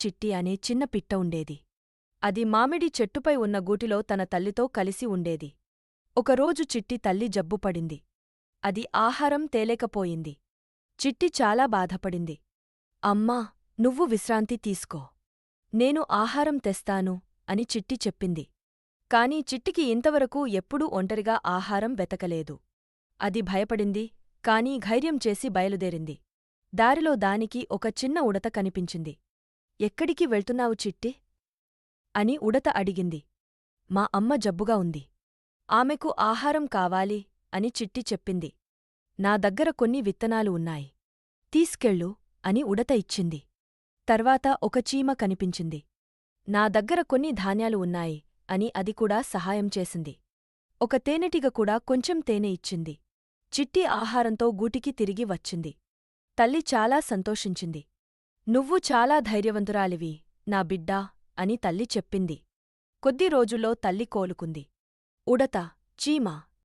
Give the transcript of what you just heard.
చిట్టి అనే చిన్న పిట్ట ఉండేది. అది మామిడి చెట్టుపై ఉన్న గూటిలో తన తల్లితో కలిసి ఉండేది. ఒకరోజు చిట్టి తల్లి జబ్బుపడింది. అది ఆహారం తేలేకపోయింది. చిట్టి చాలా బాధపడింది. అమ్మా, నువ్వు విశ్రాంతి తీసుకో. నేను ఆహారం తెస్తాను అని చిట్టి చెప్పింది. కాని చిట్టికి ఇంతవరకు ఎప్పుడూ ఒంటరిగా ఆహారం వెతకలేదు. అది భయపడింది, కానీ ధైర్యం చేసి బయలుదేరింది. దారిలో దానికి ఒక చిన్న ఉడత కనిపించింది. ఎక్కడికి వెళ్తున్నావు చిట్టి? అని ఉడత అడిగింది. మా అమ్మ జబ్బుగా ఉంది. ఆమెకు ఆహారం కావాలి అని చిట్టి చెప్పింది. నా దగ్గర కొన్ని విత్తనాలు ఉన్నాయి. తీసుకెళ్ళు అని ఉడత ఇచ్చింది. తర్వాత ఒక చీమ కనిపించింది. నా దగ్గర కొన్ని ధాన్యాలు ఉన్నాయి అని అది కూడా సహాయం చేసింది. ఒక తేనెటీగ కూడా కొంచెం తేనె ఇచ్చింది. చిట్టి ఆహారంతో గూటికి తిరిగి వచ్చింది. తల్లి చాలా సంతోషించింది. నువ్వు చాలా ధైర్యవంతురాలివి, నా బిడ్డా అని తల్లి చెప్పింది. కొద్ది రోజుల్లో తల్లి కోలుకుంది. ఉడత, చీమ